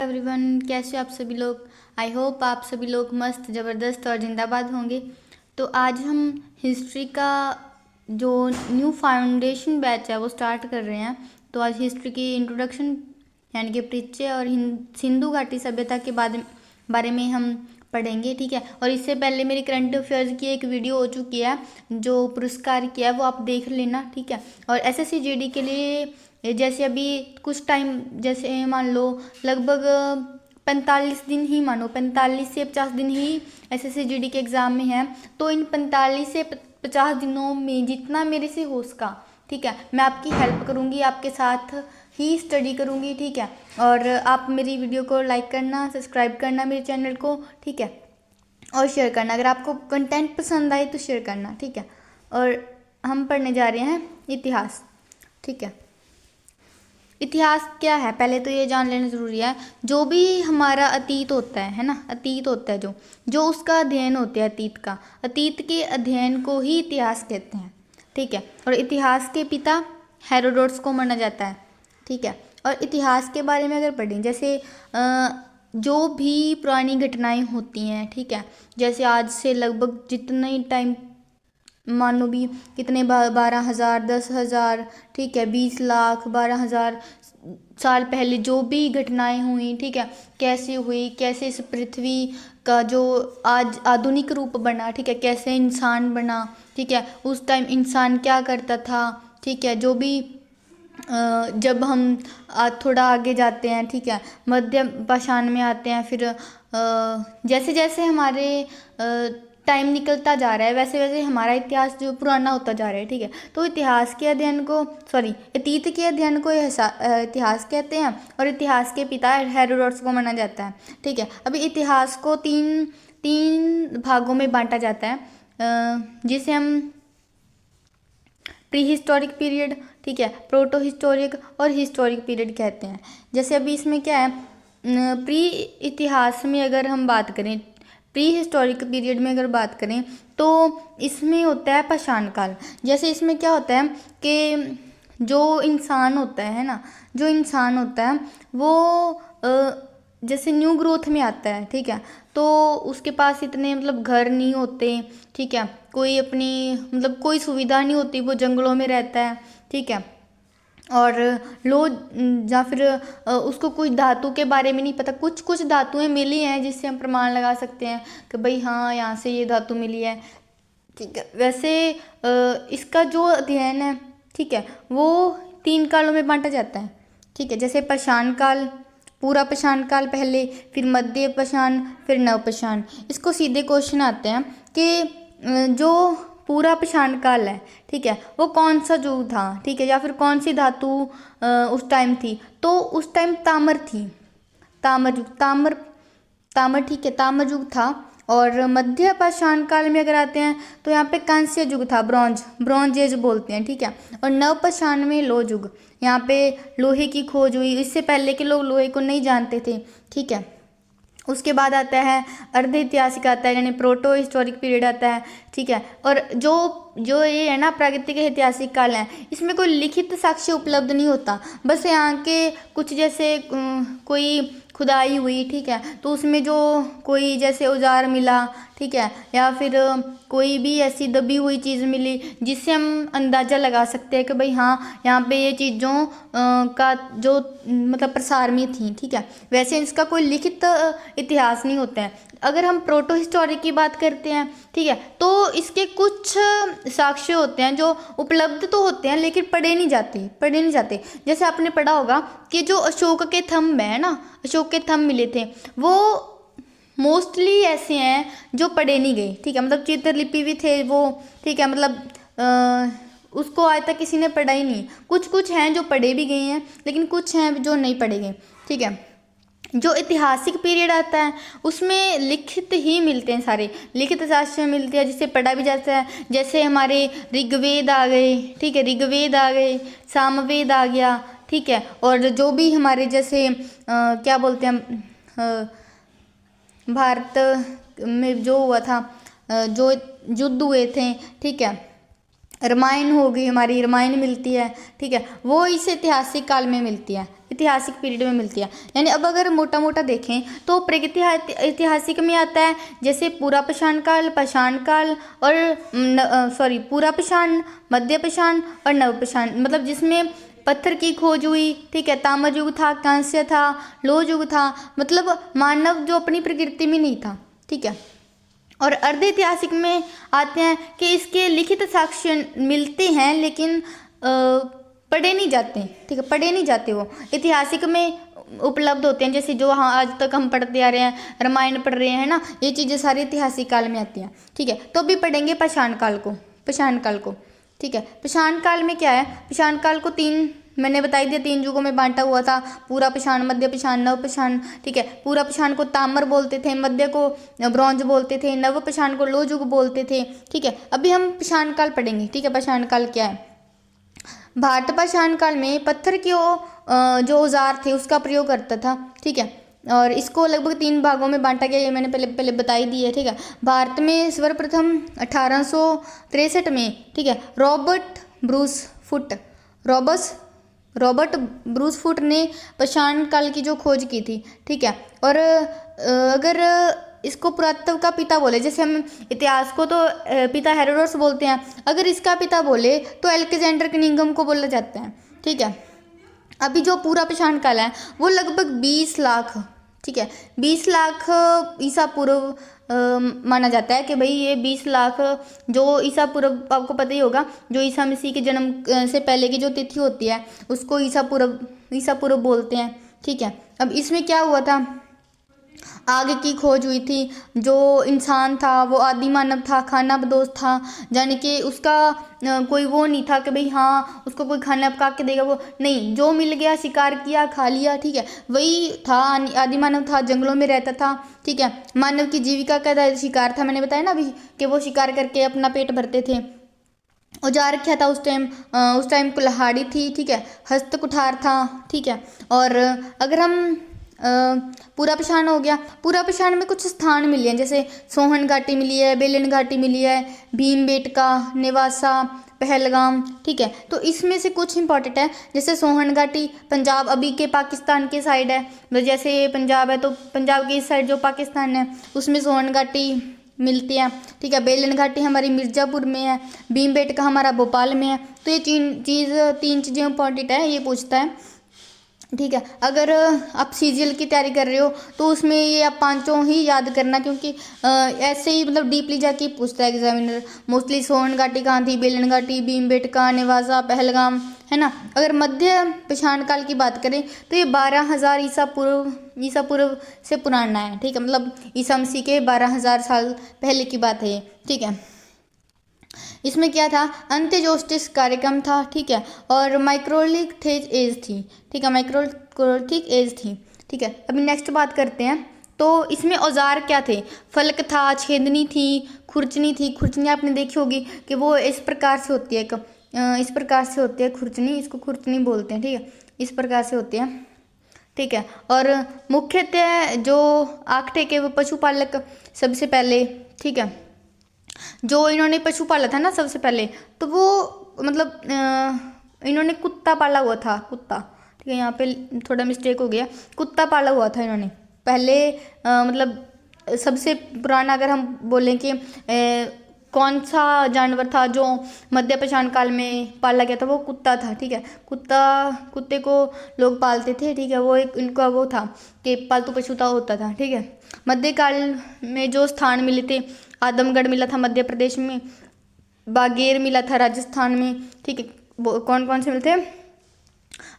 Everyone, कैसे हो आप सभी लोग। आई होप आप सभी लोग मस्त ज़बरदस्त और जिंदाबाद होंगे। तो आज हम हिस्ट्री का जो न्यू फाउंडेशन बैच है वो स्टार्ट कर रहे हैं। तो आज हिस्ट्री की इंट्रोडक्शन यानी कि परिचय और सिंधु घाटी सभ्यता के बारे में हम पढ़ेंगे, ठीक है। और इससे पहले मेरी करंट अफेयर्स की एक वीडियो हो चुकी है जो पुरस्कार किया है, वो आप देख लेना, ठीक है। और एसएससी जीडी के लिए जैसे अभी कुछ टाइम, जैसे मान लो लगभग 45 दिन ही, मानो 45 से 50 दिन ही एसएससी जीडी के एग्ज़ाम में है। तो इन 45 से 50 दिनों में जितना मेरे से हो सका, ठीक है, मैं आपकी हेल्प करूँगी, आपके साथ ही स्टडी करूँगी, ठीक है। और आप मेरी वीडियो को लाइक करना, सब्सक्राइब करना मेरे चैनल को, ठीक है, और शेयर करना। अगर आपको कंटेंट पसंद आए तो शेयर करना, ठीक है। और हम पढ़ने जा रहे हैं इतिहास, ठीक है। इतिहास क्या है पहले तो ये जान लेना ज़रूरी है। जो भी हमारा अतीत होता है ना, अतीत होता है जो उसका अध्ययन होता है, अतीत के अध्ययन को ही इतिहास कहते हैं, ठीक है। और इतिहास के पिता हेरोडोटस को माना जाता है, ठीक है। और इतिहास के बारे में अगर पढ़ें, जैसे जो भी पुरानी घटनाएं होती हैं, ठीक है, जैसे आज से लगभग जितना टाइम, मानो भी कितने 12,000, 10,000, ठीक है, 20 लाख, 12,000 साल पहले जो भी घटनाएं हुई, ठीक है, कैसे हुई, कैसे इस पृथ्वी का जो आज आधुनिक रूप बना, ठीक है, कैसे इंसान बना, ठीक है, उस टाइम इंसान क्या करता था, ठीक है, जो भी जब हम थोड़ा आगे जाते हैं, ठीक है, मध्य पाषाण में आते हैं, फिर जैसे जैसे हमारे टाइम निकलता जा रहा है वैसे वैसे हमारा इतिहास जो पुराना होता जा रहा है, ठीक है। तो इतिहास के अध्ययन को, अतीत के अध्ययन को इतिहास कहते हैं। और इतिहास के पिता हेरोडोटस को माना जाता है, ठीक है। अभी इतिहास को तीन भागों में बांटा जाता है, जिसे हम प्री हिस्टोरिक पीरियड, ठीक है, प्रोटो हिस्टोरिक और हिस्टोरिक पीरियड कहते हैं। जैसे अभी इसमें क्या है, प्री इतिहास में अगर हम बात करें, प्री हिस्टोरिक पीरियड में अगर बात करें तो इसमें होता है पाषाण काल। जैसे इसमें क्या होता है कि जो इंसान होता है ना, जो इंसान होता है वो जैसे न्यू ग्रोथ में आता है, ठीक है, तो उसके पास इतने मतलब घर नहीं होते, ठीक है, कोई अपनी मतलब कोई सुविधा नहीं होती, वो जंगलों में रहता है, ठीक है। और लो या फिर उसको कुछ धातु के बारे में नहीं पता, कुछ कुछ धातुएं मिली हैं जिससे हम प्रमाण लगा सकते हैं कि भाई हाँ यहाँ से ये धातु मिली है, ठीक है। वैसे इसका जो अध्ययन है, ठीक है, वो 3 कालों में बांटा जाता है, ठीक है। जैसे पाषाण काल, पूरा पाषाण काल पहले, फिर मध्य पाषाण, फिर नवपाषाण। इसको सीधे क्वेश्चन आते हैं कि जो पूरा पाषाण काल है, ठीक है, वो कौन सा युग था, ठीक है, या फिर कौन सी धातु उस टाइम थी। तो उस टाइम ताम्र थी, ताम्र युग, ताम्र, ठीक है, ताम्र युग था। और मध्य पाषाण काल में अगर आते हैं तो यहाँ पे कांस्य युग था, ब्रॉन्ज एज बोलते हैं, ठीक है। और नवपाषाण में लोह युग, यहाँ पे लोहे की खोज हुई। इससे पहले के लोग लोहे को नहीं जानते थे, ठीक है। उसके बाद आता है अर्ध ऐतिहासिक, आता है यानी प्रोटो हिस्टोरिक पीरियड आता है, ठीक है। और जो ये है ना प्राकृतिक ऐतिहासिक काल है, इसमें कोई लिखित साक्ष्य उपलब्ध नहीं होता, बस यहाँ के कुछ जैसे कोई खुदाई हुई, ठीक है, तो उसमें जो कोई जैसे औजार मिला, ठीक है, या फिर कोई भी ऐसी दबी हुई चीज़ मिली जिससे हम अंदाज़ा लगा सकते हैं कि भाई हाँ यहाँ पे ये चीज़ों का जो मतलब प्रसार में थी, ठीक है। वैसे इसका कोई लिखित इतिहास नहीं होता है। अगर हम प्रोटो हिस्टोरिक की बात करते हैं, ठीक है, तो इसके कुछ साक्ष्य होते हैं जो उपलब्ध तो होते हैं लेकिन पढ़े नहीं जाते। जैसे आपने पढ़ा होगा कि जो अशोक के थंब है ना, अशोक के थंब मिले थे, वो मोस्टली ऐसे हैं जो पढ़े नहीं गए, ठीक है, मतलब चित्रलिपि भी थे वो, ठीक है, मतलब उसको आज तक किसी ने पढ़ा ही नहीं। कुछ हैं जो पढ़े भी गए हैं, लेकिन कुछ हैं जो नहीं पढ़े गए, ठीक है। जो ऐतिहासिक पीरियड आता है उसमें लिखित ही मिलते हैं, सारे लिखित शास्त्र मिलते हैं जिससे पढ़ा भी जाता है। जैसे हमारे ऋग्वेद आ गए, ठीक है, ऋग्वेद आ गए, सामवेद आ गया, ठीक है। और जो भी हमारे जैसे क्या बोलते हैं, भारत में जो हुआ था, जो युद्ध हुए थे, ठीक है, रामायण हो गई, हमारी रामायण मिलती है, ठीक है, वो इस ऐतिहासिक काल में मिलती है। ऐतिहासिक पीरियड में मिलती है। यानी अब अगर मोटा मोटा देखें तो ऐतिहासिक में आता है जैसे पूरा पाषाण काल, पाषाण काल और पूरा पाषाण, मध्य पाषाण और नव पाषाण, मतलब जिसमें पत्थर की खोज हुई, ठीक है। ताम्र युग था, कांस्य था, लौह युग था, मतलब मानव जो अपनी प्रकृति में नहीं था, ठीक है। और अर्ध ऐतिहासिक में आते हैं कि इसके लिखित साक्ष्य मिलते हैं लेकिन पढ़े नहीं जाते, ठीक है, पढ़े नहीं जाते। वो ऐतिहासिक में उपलब्ध होते हैं, जैसे जो हाँ आज तक हम पढ़ते आ रहे हैं, रामायण पढ़ रहे हैं ना, ये चीज़ें सारी ऐतिहासिक काल में आती हैं, ठीक है। तो अभी पढ़ेंगे पाषाण काल को, पाषाण काल को, ठीक है। पाषाण काल में क्या है, पाषाण काल को मैंने बताई दिया 3 युगों में बांटा हुआ था, पूरा पाषाण, मध्य पाषाण, नव पाषाण, ठीक है। पूरा पाषाण को ताम्र बोलते थे, मध्य को ब्रॉन्ज बोलते थे, नव पाषाण को लौह युग बोलते थे, ठीक है। अभी हम पाषाण काल पढ़ेंगे, ठीक है। पाषाण काल क्या है? भारत पाषाण काल में पत्थर के जो औजार थे उसका प्रयोग करता था, ठीक है। और इसको लगभग 3 भागों में बांटा गया, ये मैंने पहले बता ही दी है, ठीक है। भारत में सर्वप्रथम 1863 में, ठीक है, रॉबर्ट ब्रूस फुट ने पाषाण काल की जो खोज की थी, ठीक है। और अगर इसको पुरातत्व का पिता बोले, जैसे हम इतिहास को तो पिता हेरोडोटस बोलते हैं, अगर इसका पिता बोले तो अलेक्जेंडर कनिंघम को बोला जाता है, ठीक है। अभी जो पूरा पाषाण काल है वो लगभग 20 लाख, ठीक है, 20 लाख ईसा पूर्व माना जाता है कि भाई ये 20 लाख जो ईसा पूर्व, आपको पता ही होगा, जो ईसा मसीह के जन्म से पहले की जो तिथि होती है उसको ईसा पूर्व बोलते हैं, ठीक है। अब इसमें क्या हुआ था, आग की खोज हुई थी, जो इंसान था वो आदि मानव था, खाना बदोश था, यानी कि उसका कोई वो नहीं था कि भाई हाँ उसको कोई खाना पका के देगा, वो नहीं, जो मिल गया शिकार किया खा लिया, ठीक है, वही था, आदि मानव था, जंगलों में रहता था, ठीक है। मानव की जीविका का शिकार था, मैंने बताया ना अभी कि वो शिकार करके अपना पेट भरते थे। औजार क्या था उस टाइम कुल्हाड़ी थी, ठीक है, हस्त कुठार था, ठीक है। और अगर हम पूरा पाषाण हो गया, पूरा पाषाण में कुछ स्थान मिले हैं, जैसे सोहन घाटी मिली है, बेलन घाटी मिली है, भीमबेटका, नेवासा, पहलगाम, ठीक है। तो इसमें से कुछ इंपॉर्टेंट है, जैसे सोहन घाटी पंजाब अभी के पाकिस्तान के साइड है, तो जैसे पंजाब है तो पंजाब की इस साइड जो पाकिस्तान है उसमें सोहन घाटी मिलती है, ठीक है। बेलन घाटी हमारी मिर्ज़ापुर में है, भीमबेटका हमारा भोपाल में है। तो ये तीन चीज़ें इंपॉर्टेंट है, ये पूछता है, ठीक है। अगर आप सीजीएल की तैयारी कर रहे हो तो उसमें ये आप 5 ही याद करना, क्योंकि ऐसे ही मतलब डीपली जाके पूछता है एग्जामिनर। मोस्टली सोहन घाटी कहाँ थी, बेलन घाटी, भीमबेटका, नेवासा, पहलगाम, है ना। अगर मध्य पाषाण काल की बात करें तो ये 12,000 ईसा पूर्व से पुराना है, ठीक है, मतलब ईसा मसीह के 12,000 साल पहले की बात है ये, ठीक है। इसमें क्या था, अंत्येजोस्टिस कार्यक्रम था, ठीक है, और माइक्रोलिथिक एज थी, ठीक है, माइक्रोलिथिक एज थी, ठीक है। अभी नेक्स्ट बात करते हैं, तो इसमें औजार क्या थे, फलक था, छेदनी थी, खुरचनी आपने देखी होगी कि वो इस प्रकार से होती है, इस प्रकार से होती है खुरचनी, इसको खुरचनी बोलते हैं, ठीक है, इस प्रकार से होती है, ठीक है। और मुख्यतः जो आखटे के वो पशुपालक सबसे पहले, ठीक है, जो इन्होंने पशु पाला था ना सबसे पहले, तो वो मतलब इन्होंने कुत्ता पाला हुआ था, कुत्ता, ठीक है, यहाँ पे थोड़ा मिस्टेक हो गया, कुत्ता पाला हुआ था इन्होंने पहले, मतलब सबसे पुराना अगर हम बोलें कि कौन सा जानवर था जो मध्य पाषाण काल में पाला गया था, वो कुत्ता था, ठीक है। कुत्ते को लोग पालते थे, ठीक है, वो एक इनका वो था कि पालतू पशु होता था, ठीक है। मध्यकाल में जो स्थान मिले थे, आदमगढ़ मिला था मध्य प्रदेश में, बागेर मिला था राजस्थान में, ठीक है। कौन कौन से मिलते हैं,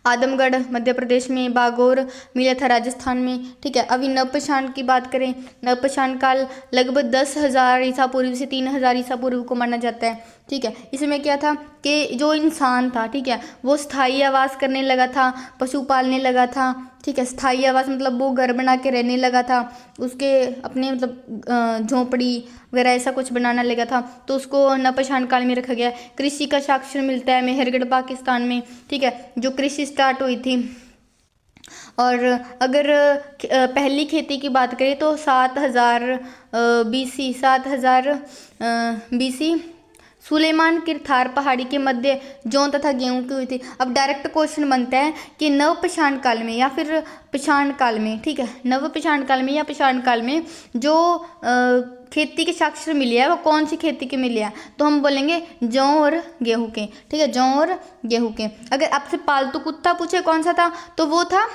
आदमगढ़ मध्य प्रदेश में, बागोर मिला था राजस्थान में, ठीक है। अभी नवपाषाण की बात करें, नवपाषाण काल लगभग 10,000 ईसा पूर्व से 3,000 ईसा पूर्व को माना जाता है, ठीक है। इसमें क्या था कि जो इंसान था, ठीक है, वो स्थायी आवास करने लगा था, पशु पालने लगा था, ठीक है। स्थायी आवास मतलब वो घर बना के रहने लगा था, उसके अपने मतलब झोंपड़ी वगैरह ऐसा कुछ बनाना लगा था, तो उसको नवपाषाण काल में रखा गया। कृषि का साक्ष्य मिलता है मेहरगढ़ पाकिस्तान में, ठीक है, जो कृषि स्टार्ट हुई थी। और अगर पहली खेती की बात करें तो 7,000 BC सुलेमान किरथार पहाड़ी के मध्य जौ तथा गेहूं की हुई थी। अब डायरेक्ट क्वेश्चन बनता है कि नव पाषाण काल में या फिर पाषाण काल में, ठीक है, नव पाषाण काल में या पाषाण काल में जो खेती के साक्ष्य मिले हैं वो कौन सी खेती के मिले हैं, तो हम बोलेंगे जौ और गेहूं के, ठीक है, जौ और गेहूं के। अगर आपसे पालतू कुत्ता पूछे कौन सा था, तो वो था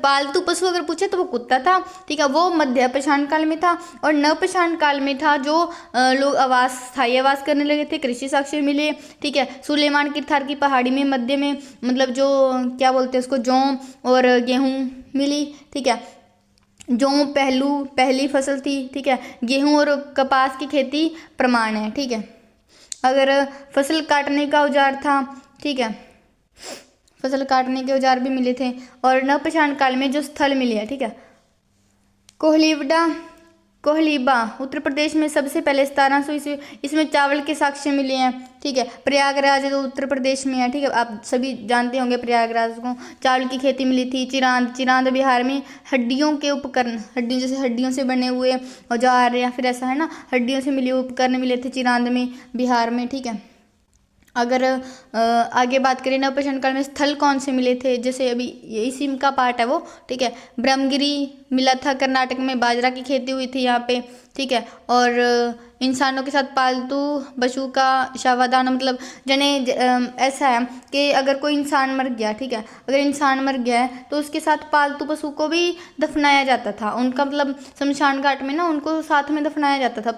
पालतू पशु अगर पूछे तो वो कुत्ता था, ठीक है, वो मध्य पाषाण काल में था। और नव पाषाण काल में था जो लोग स्थायी आवास करने लगे थे, कृषि साक्ष्य मिले, ठीक है। सुलेमान किरथार की पहाड़ी में मध्य में मतलब जो क्या बोलते हैं उसको, जौ और गेहूं मिली, ठीक है। जौ पहली फसल थी, ठीक है। गेहूं और कपास की खेती प्रमाण है, ठीक है। अगर फसल काटने का औजार था, ठीक है, फसल काटने के औजार भी मिले थे। और नवपाषाण काल में जो स्थल मिले हैं, ठीक है, कोहलीबा उत्तर प्रदेश में सबसे पहले 1700 ईस्वी, इसमें चावल के साक्ष्य मिले हैं, ठीक है। प्रयागराज जो उत्तर प्रदेश में है, ठीक है, आप सभी जानते होंगे प्रयागराज को, चावल की खेती मिली थी। चिरांद बिहार में हड्डियों के उपकरण, हड्डियों जैसे हड्डियों से बने हुए औजार या फिर ऐसा है ना, हड्डियों से मिले उपकरण मिले थे चिरांद में, बिहार में, ठीक है। अगर आगे बात करें नवपाषाण काल में स्थल कौन से मिले थे, जैसे अभी इसी का पार्ट है वो, ठीक है। ब्रह्मगिरी मिला था, कर्नाटक में बाजरा की खेती हुई थी यहाँ पे, ठीक है। और इंसानों के साथ पालतू पशु का शवादान, मतलब जने ऐसा है कि अगर कोई इंसान मर गया, ठीक है, अगर इंसान मर गया है तो उसके साथ पालतू पशु को भी दफनाया जाता था, उनका मतलब शमशान घाट में ना उनको साथ में दफनाया जाता था,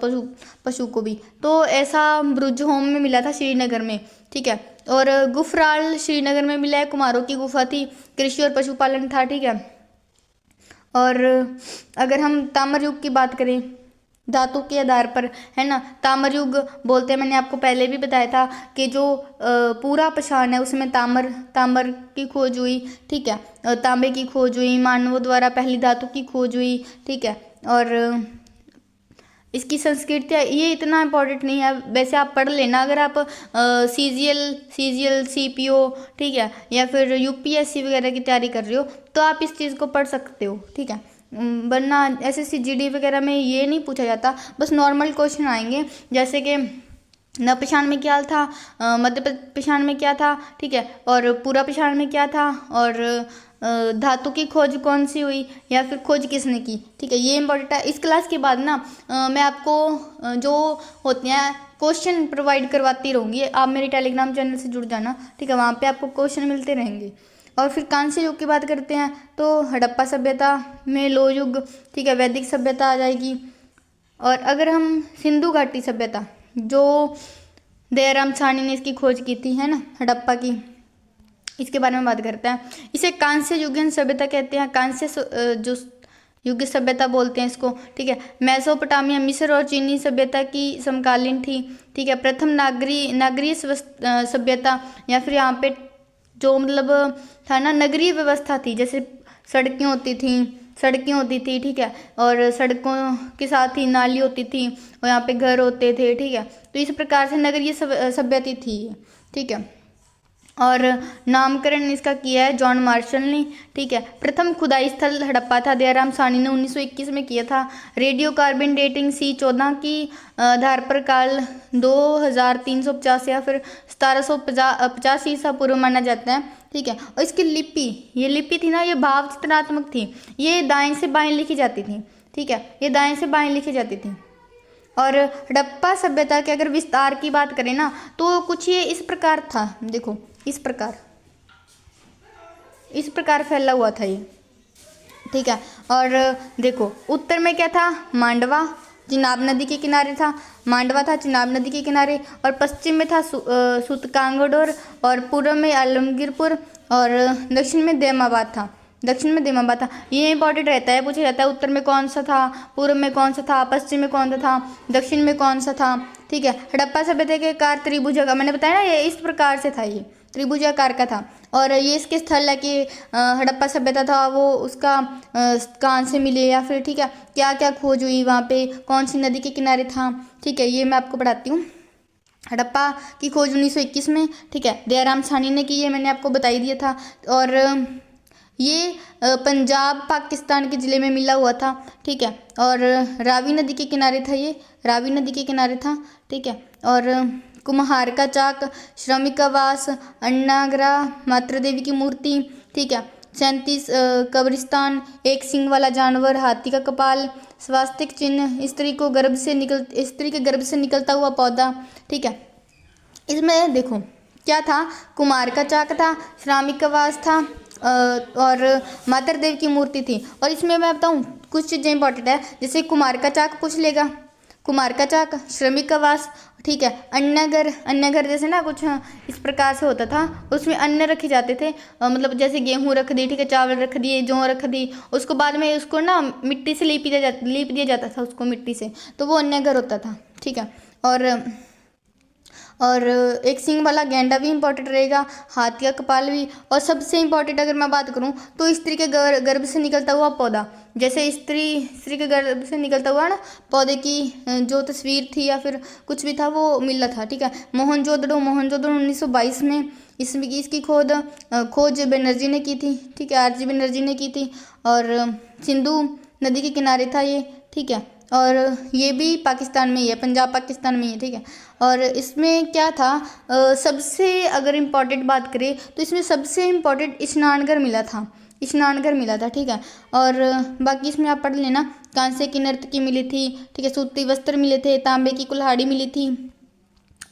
पशु को भी। तो ऐसा ब्रुज होम में मिला था श्रीनगर में, ठीक है। और गुफराल श्रीनगर में मिला है, कुम्हारों की गुफा थी, कृषि और पशुपालन था, ठीक है। और अगर हम ताम्र युग की बात करें धातु के आधार पर, है ना, ताम्र युग बोलते हैं, मैंने आपको पहले भी बताया था कि जो पूरा पाषाण है उसमें ताम्र की खोज हुई, ठीक है, तांबे की खोज हुई, मानवों द्वारा पहली धातु की खोज हुई, ठीक है। और इसकी संस्कृति ये इतना इम्पोर्टेंट नहीं है, वैसे आप पढ़ लेना अगर आप सीजीएल सीपीओ, ठीक है, या फिर यूपीएससी वगैरह की तैयारी कर रहे हो तो आप इस चीज़ को पढ़ सकते हो, ठीक है। वरना एसएससी जीडी वगैरह में ये नहीं पूछा जाता, बस नॉर्मल क्वेश्चन आएंगे, जैसे कि नवपाषाण में क्या था, मध्य पाषाण में क्या था, ठीक है, और पूरा पाषाण में क्या था, और धातु की खोज कौन सी हुई या फिर खोज किसने की, ठीक है, ये इंपॉर्टेंट है। इस क्लास के बाद ना मैं आपको जो होते हैं क्वेश्चन प्रोवाइड करवाती रहूँगी, आप मेरे टेलीग्राम चैनल से जुड़ जाना, ठीक है, वहाँ पे आपको क्वेश्चन मिलते रहेंगे। और फिर कांस्य युग की बात करते हैं तो हड़प्पा सभ्यता में लोह युग, ठीक है, वैदिक सभ्यता आ जाएगी। और अगर हम सिंधु घाटी सभ्यता जो दयाराम साहनी ने इसकी खोज की थी, है ना, हड़प्पा की, इसके बारे में बात करते हैं। इसे कांस्य युगीन सभ्यता कहते हैं, कांस्य जो युग सभ्यता बोलते हैं इसको, ठीक है। मेसोपोटामिया मिस्र और चीनी सभ्यता की समकालीन थी, ठीक है। प्रथम नागरीय सभ्यता या फिर यहाँ पे जो मतलब था ना नगरीय व्यवस्था थी, जैसे सड़कें होती थी, ठीक है, और सड़कों के साथ ही नाली होती थी और यहाँ पे घर होते थे, ठीक है। तो इस प्रकार से नगरीय सभ्यता थी, ठीक है। और नामकरण इसका किया है जॉन मार्शल ने, ठीक है। प्रथम खुदाई स्थल हड़प्पा था, दयाराम साहनी ने 1921 में किया था। रेडियो कार्बन डेटिंग C14 की आधार पर काल 2350 या फिर 1750 ईसा पूर्व माना जाता है, ठीक है। और इसकी ये लिपि थी ना, ये भाव चित्रात्मक थी, ये दाएं से बाएं लिखी जाती थी, ठीक है, ये दाएं से बाएं लिखी जाती थी। और हड़प्पा सभ्यता के अगर विस्तार की बात करें ना तो कुछ ये इस प्रकार था, देखो इस प्रकार फैला हुआ था ये, ठीक है। और देखो उत्तर में क्या था, मांडवा चिनाब नदी के किनारे था, मांडवा था चिनाब नदी के किनारे, और पश्चिम में था सूतकांगडोर, और पूर्व में आलमगीरपुर, और दक्षिण में देमाबाद था, ये इंपॉर्टेंट रहता है, पूछा जाता है उत्तर में कौन सा था, पूर्व में कौन सा था, पश्चिम में कौन सा था, दक्षिण में कौन सा था, ठीक है। हड़प्पा सभ्यता के कार त्रिभुजाकार, मैंने बताया ना ये इस प्रकार से था, ये त्रिभुजाकार का था। और ये इसके स्थल है कि हड़प्पा सभ्यता था वो उसका कहाँ से मिले या फिर, ठीक है, क्या क्या खोज हुई वहाँ पे, कौन सी नदी के किनारे था, ठीक है, ये मैं आपको पढ़ाती हूँ। हड़प्पा की खोज 1921 में, ठीक है, दयाराम साहनी ने की, ये मैंने आपको बता ही दिया था। और ये पंजाब पाकिस्तान के ज़िले में मिला हुआ था, ठीक है। और रावी नदी के किनारे था, ये रावी नदी के किनारे था, ठीक है। और कुम्हार का चाक, श्रमिक आवास, अन्नागरा, मातृ देवी की मूर्ति, ठीक है। 37 कब्रिस्तान, एक सींग वाला जानवर, हाथी का कपाल, स्वास्तिक चिन्ह, स्त्री के गर्भ से निकलता हुआ पौधा, ठीक है। इसमें देखो क्या था, कुमार का चाक था, श्रमिक आवास था, और मातृ देव की मूर्ति थी। और इसमें मैं बताऊं कुछ चीज़ें इंपॉर्टेंट है, जैसे कुमार का चाक पूछ लेगा, कुमार का चाक, श्रमिक आवास, ठीक है। अन्न घर जैसे ना कुछ इस प्रकार से होता था, उसमें अन्न रखे जाते थे, मतलब जैसे गेहूं रख दी, ठीक है, चावल रख दिए, जौ रख दी, उसको बाद में उसको ना मिट्टी से लीप दिया जाता था उसको मिट्टी से, तो वो अन्न घर होता था, ठीक है। और एक सींग वाला गेंडा भी इंपॉर्टेंट रहेगा, हाथी का कपाल भी। और सबसे इंपॉर्टेंट अगर मैं बात करूं तो स्त्री के गर्भ से निकलता हुआ पौधा, जैसे स्त्री के गर्भ से निकलता हुआ ना पौधे की जो तस्वीर थी या फिर कुछ भी था वो मिल रहा था, ठीक है। मोहनजोदड़ो 1922 में इसकी खोज बनर्जी ने की थी, ठीक है, आरजी बनर्जी ने की थी। और सिंधु नदी के किनारे था ये, ठीक है। और ये भी पाकिस्तान में ही है, पंजाब पाकिस्तान में ही है, ठीक है। और इसमें क्या था, सबसे अगर इम्पॉर्टेंट बात करें तो इसमें सबसे इम्पॉर्टेंट स्नानघर मिला था, ठीक है। और बाकी इसमें आप पढ़ लेना, कांसे की नर्तकी मिली थी, ठीक है, सूती वस्त्र मिले थे, तांबे की कुल्हाड़ी मिली थी।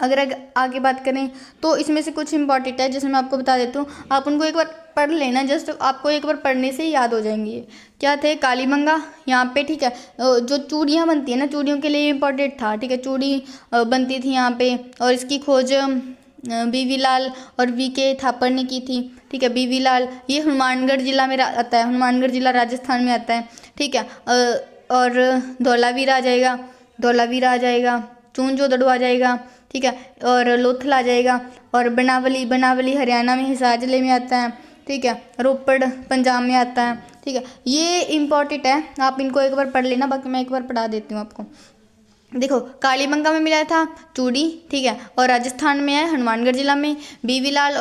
अगर आगे बात करें तो इसमें से कुछ इंपॉर्टेंट है, जैसे मैं आपको बता देता हूँ, आप उनको एक बार पढ़ लेना, जस्ट आपको एक बार पढ़ने से ही याद हो जाएंगे। क्या थे, कालीबंगा यहाँ पे, ठीक है। जो चूड़ियाँ बनती है ना, चूड़ियों के लिए इम्पोर्टेंट था, ठीक है, चूड़ी बनती थी यहाँ पे। और इसकी खोज बीवी लाल और वी के थापर ने की थी, ठीक है। बीवी लाल ये हनुमानगढ़ जिला में आता है, हनुमानगढ़ जिला राजस्थान में आता है, ठीक है। और धौलावीरा आ जाएगा, चूंजोदड़ो आ जाएगा, ठीक है। और लोथल आ जाएगा। और बनावली हरियाणा में हिसार जिले में आता है, ठीक है। रोपड़ पंजाब में आता है, ठीक है। ये इम्पोर्टेंट है, आप इनको एक बार पढ़ लेना, बाकी मैं एक बार पढ़ा देती हूँ आपको। देखो कालीबंगा में मिला था चूड़ी, ठीक है, और राजस्थान में है हनुमानगढ़ जिला में। बीवी लाल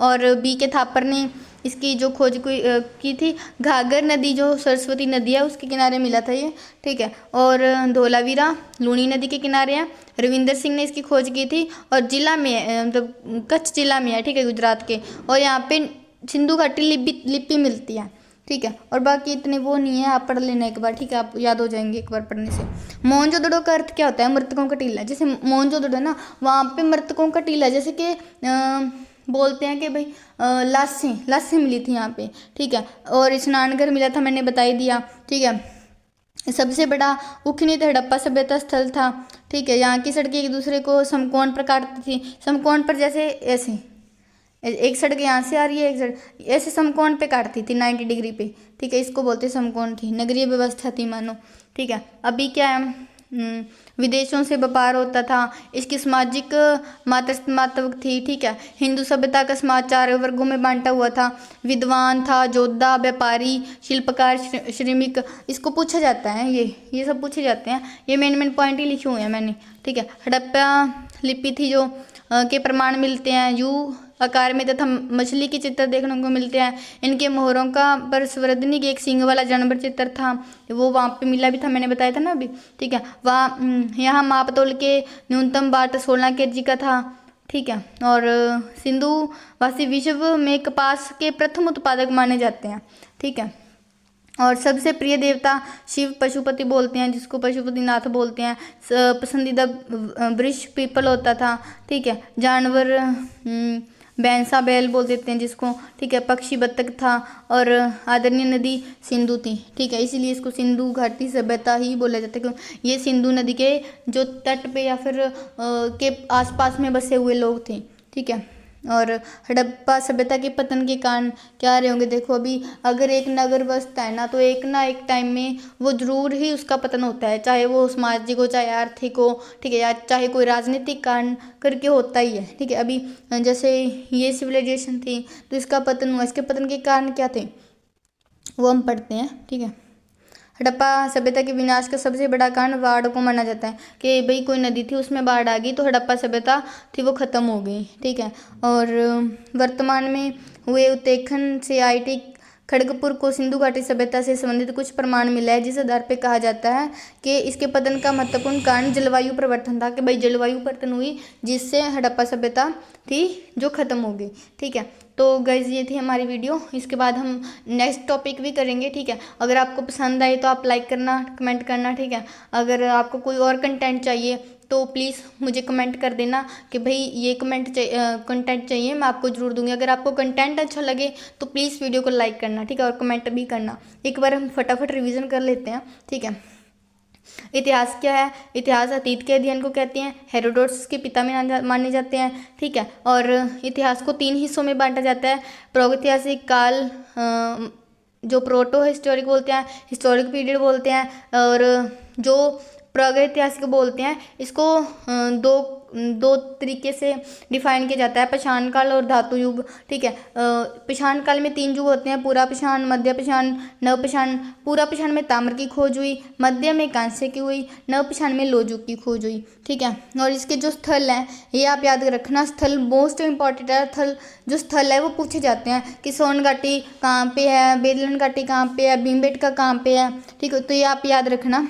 और बी के थापर ने इसकी जो खोज की थी। घाघर नदी जो सरस्वती नदी है उसके किनारे मिला था ये, ठीक है। और धोलावीरा लूणी नदी के किनारे है, रविंदर सिंह ने इसकी खोज की थी। और जिला में है, मतलब कच्छ जिला में है, ठीक है, गुजरात के। और यहाँ पे सिंधु घाटी लिपि मिलती है, ठीक है। और बाकी इतने वो नहीं है, आप पढ़ लेना एक बार, ठीक है, आप याद हो जाएंगे एक बार पढ़ने से। मोहनजोदड़ो का अर्थ क्या होता है, मृतकों का टीला। जैसे मोहनजोदड़ो है ना, वहाँ पे मृतकों का टीला, जैसे कि बोलते हैं कि भाई लाशें मिली थी यहाँ पे, ठीक है। और स्नानघर मिला था, मैंने बता ही दिया, ठीक है। सबसे बड़ा उखनीत हड़प्पा सभ्यता स्थल था, ठीक है। यहाँ की सड़कें एक दूसरे को समकोण पर काटती थी, समकोण पर, जैसे ऐसे एक सड़क यहाँ से आ रही है, एक सड़क ऐसे समकोण पे काटती थी 90 डिग्री पे, ठीक है, इसको बोलते समकोण थी। नगरीय व्यवस्था थी मानो, ठीक है। अभी क्या है, विदेशों से व्यापार होता था। इसकी सामाजिक मातृत्व थी, ठीक है। हिंदू सभ्यता का समाज 4 वर्गों में बांटा हुआ था। विद्वान था, योद्धा, व्यापारी, शिल्पकार, श्रमिक। इसको पूछा जाता है, ये सब पूछे जाते हैं, ये मेन पॉइंट ही लिखे हुए हैं मैंने, ठीक है। हड़प्पा लिपि थी जो के प्रमाण मिलते हैं यू आकार में तथा मछली के चित्र देखने को मिलते हैं। इनके मोहरों का पर स्वरदनी की एक सींग वाला जानवर चित्र था, वो वहाँ पे मिला भी था, मैंने बताया था ना अभी, ठीक है। वहाँ यहाँ मापतोल के न्यूनतम बाट 16 kg का था, ठीक है। और सिंधु वासी विश्व में कपास के प्रथम उत्पादक माने जाते हैं, ठीक है। और सबसे प्रिय देवता शिव पशुपति बोलते हैं, जिसको पशुपतिनाथ बोलते हैं। पसंदीदा वृक्ष पीपल होता था, ठीक है। जानवर भैंसा बैल बोल देते हैं जिसको, ठीक है। पक्षी बत्तख था। और आदरणीय नदी सिंधु थी, ठीक है, इसीलिए इसको सिंधु घाटी सभ्यता ही बोला जाता है, क्योंकि ये सिंधु नदी के जो तट पे या फिर के आसपास में बसे हुए लोग थे, ठीक है। और हड़प्पा सभ्यता के पतन के कारण क्या रहे होंगे, देखो अभी अगर एक नगर बसता है ना, तो एक ना एक टाइम में वो जरूर ही उसका पतन होता है, चाहे वो सामाजिक हो, चाहे आर्थिक हो, ठीक है, या चाहे कोई राजनीतिक कारण करके होता ही है, ठीक है। अभी जैसे ये सिविलाइजेशन थी तो इसका पतन हुआ, इसके पतन के कारण क्या थे वो हम पढ़ते हैं, ठीक है। हड़प्पा सभ्यता के विनाश का सबसे बड़ा कारण बाढ़ को माना जाता है, कि भाई कोई नदी थी उसमें बाढ़ आ गई तो हड़प्पा सभ्यता थी वो ख़त्म हो गई, ठीक है। और वर्तमान में हुए उत्तराखंड से IIT खड़गपुर को सिंधु घाटी सभ्यता से संबंधित कुछ प्रमाण मिला है, जिस आधार पे कहा जाता है कि इसके पतन का महत्वपूर्ण कारण जलवायु परिवर्तन था, कि भाई जलवायु परिवर्तन हुई जिससे हड़प्पा सभ्यता थी जो खत्म हो गई। ठीक है, तो गाइज ये थी हमारी वीडियो। इसके बाद हम नेक्स्ट टॉपिक भी करेंगे। ठीक है, अगर आपको पसंद आए तो आप लाइक करना, कमेंट करना। ठीक है, अगर आपको कोई और कंटेंट चाहिए तो प्लीज़ मुझे कमेंट कर देना कि भाई ये कंटेंट चाहिए, मैं आपको ज़रूर दूंगी। अगर आपको कंटेंट अच्छा लगे तो प्लीज़ वीडियो को लाइक करना, ठीक है, और कमेंट भी करना। एक बार हम फटाफट रिवीजन कर लेते हैं। ठीक है, इतिहास क्या है? इतिहास अतीत के अध्ययन को कहते हैं, हेरोडोटस के पिता में माने जाते हैं। ठीक है, और इतिहास को 3 हिस्सों में बांटा जाता है। प्रागैतिहासिक काल जो प्रोटो हिस्टोरिक बोलते हैं, हिस्टोरिक पीरियड बोलते हैं, और जो प्रागैतिहासिक बोलते हैं इसको दो तरीके से डिफाइन किया जाता है, पाषाण काल और धातु युग। ठीक है, पाषाण काल में 3 युग होते हैं, पूरा पाषाण, मध्य पाषाण, नव पाषाण। पूरा पाषाण में ताम्र की खोज हुई, मध्य में कांस्य की हुई, नव पाषाण में लोह युग की खोज हुई। ठीक है, और इसके जो स्थल हैं ये आप याद रखना, स्थल मोस्ट इम्पॉर्टेंट है। जो स्थल है वो पूछे जाते हैं कि सोन घाटी कहाँ पे है, बेदलन घाटी कहाँ पे है, भीमबेटका कहाँ पे है। ठीक है, तो ये आप याद रखना।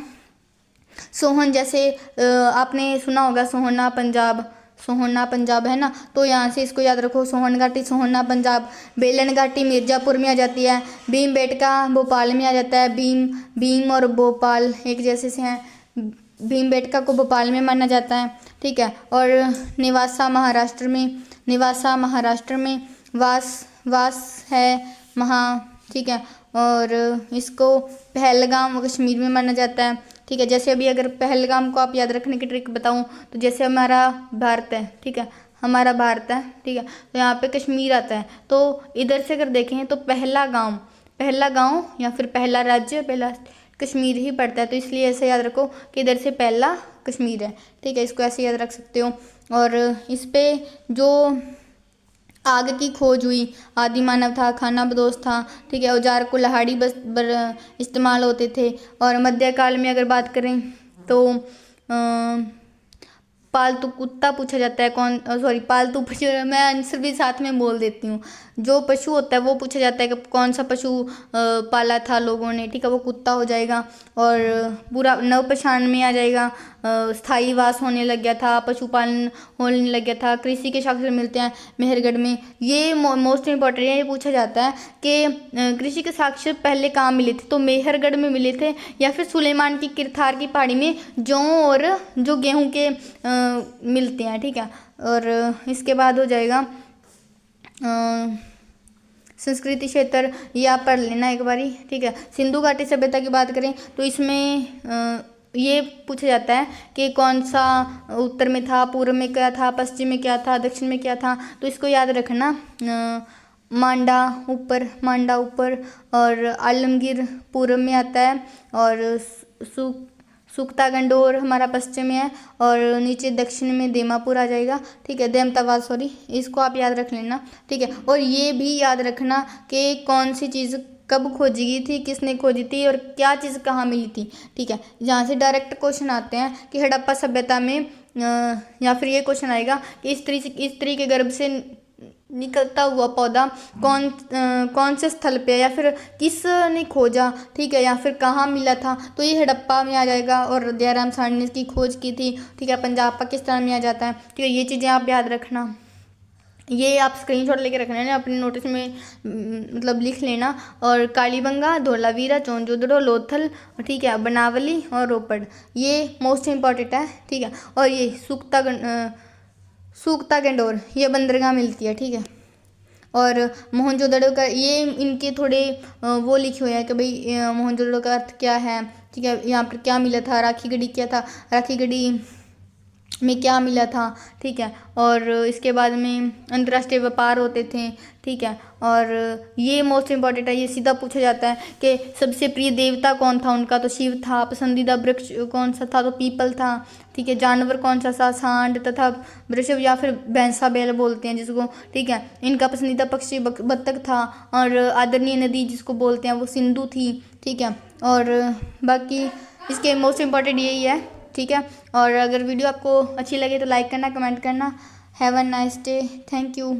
सोहन, जैसे आपने सुना होगा सोहना पंजाब है ना, तो यहाँ से इसको याद रखो, सोहन घाटी सोहना पंजाब। बेलन घाटी मिर्ज़ापुर में आ जाती है। भीमबेटका भोपाल में आ जाता है। भीम और भोपाल एक जैसे से हैं, भीमबेटका को भोपाल में माना जाता है। ठीक है, और निवासा महाराष्ट्र में वास है ठीक है, और इसको पहलगाम कश्मीर में माना जाता है। ठीक है, जैसे अभी अगर पहलगाम को आप याद रखने की ट्रिक बताऊं तो जैसे हमारा भारत है, ठीक है, हमारा भारत है, ठीक है, तो यहाँ पे कश्मीर आता है। तो इधर से अगर देखें तो पहला गांव या फिर पहला राज्य पहला कश्मीर ही पड़ता है, तो इसलिए ऐसे याद रखो कि इधर से पहला कश्मीर है। ठीक है, इसको ऐसे याद रख सकते हो। और इस पे जो आग की खोज हुई, आदि मानव था, खाना बदोश था। ठीक है, औजार कुल्हाड़ी इस्तेमाल होते थे। और मध्यकाल में अगर बात करें तो पालतू कुत्ता पूछा जाता है, पालतू पशु, मैं आंसर भी साथ में बोल देती हूँ। जो पशु होता है वो पूछा जाता है कि कौन सा पशु पाला था लोगों ने। ठीक है, वो कुत्ता हो जाएगा। और पूरा नवपाषाण में आ जाएगा, स्थायी वास होने लग गया था, पशुपालन होने लग गया था। कृषि के साक्ष्य मिलते हैं मेहरगढ़ में। ये मोस्ट इम्पॉर्टेंट है, ये पूछा जाता है कि कृषि के साक्ष्य पहले कहाँ मिले थे, तो मेहरगढ़ में मिले थे, या फिर सुलेमान की किरथार की पहाड़ी में जौ और जो गेहूं के मिलते हैं। ठीक है, और इसके बाद हो जाएगा संस्कृति क्षेत्र, ये आप पढ़ लेना एक बारी। ठीक है, सिंधु घाटी सभ्यता की बात करें तो इसमें ये पूछा जाता है कि कौन सा उत्तर में था, पूर्व में क्या था, पश्चिम में क्या था, दक्षिण में क्या था। तो इसको याद रखना, मांडा ऊपर और आलमगीर पूर्व में आता है, और सुक्ता गंडोर हमारा पश्चिम में है, और नीचे दक्षिण में देमापुर आ जाएगा। ठीक है, देमतावाद, सॉरी, इसको आप याद रख लेना। ठीक है, और ये भी याद रखना कि कौन सी चीज़ कब खोजी गई थी, किसने खोजी थी, और क्या चीज़ कहाँ मिली थी। ठीक है, जहाँ से डायरेक्ट क्वेश्चन आते हैं कि हड़प्पा सभ्यता में या फिर ये क्वेश्चन आएगा कि स्त्री के गर्भ से निकलता हुआ पौधा कौन से स्थल पे है, या फिर किसने खोजा। ठीक है, या फिर कहाँ मिला था, तो ये हड़प्पा में आ जाएगा। और दयाराम साहनी ने इसकी खोज की थी। ठीक है, पंजाब पाकिस्तान में आ जाता है। ठीक है, ये चीज़ें आप याद रखना, ये आप स्क्रीनशॉट लेके रखना है, अपने नोटिस में मतलब लिख लेना। और कालीबंगा, धोलावीरा, चौंजोदड़ो, लोथल, ठीक है, बनावली और रोपड़, ये मोस्ट इम्पॉर्टेंट है। ठीक है, और ये सूक्ता गंडोर, ये बंदरगाह मिलती है। ठीक है, और मोहनजोदड़ो का ये इनके थोड़े वो लिखे हुए हैं कि भाई मोहनजोदड़ो का अर्थ क्या है। ठीक है, यहाँ पर क्या मिला था, राखी गढ़ी क्या था, राखी गढ़ी में क्या मिला था। ठीक है, और इसके बाद में अंतर्राष्ट्रीय व्यापार होते थे। ठीक है, और ये मोस्ट इम्पॉर्टेंट है, ये सीधा पूछा जाता है कि सबसे प्रिय देवता कौन था उनका, तो शिव था। पसंदीदा वृक्ष कौन सा था, तो पीपल था। ठीक है, जानवर कौन सा था, सांड तथा वृषभ या फिर भैंसा बैल बोलते हैं जिसको। ठीक है, इनका पसंदीदा पक्षी बत्तख था। और आदरणीय नदी जिसको बोलते हैं वो सिंधु थी। ठीक है, और बाकी इसके मोस्ट इम्पॉर्टेंट यही है। ठीक है, और अगर वीडियो आपको अच्छी लगे तो लाइक करना, कमेंट करना। Have a nice day, thank you.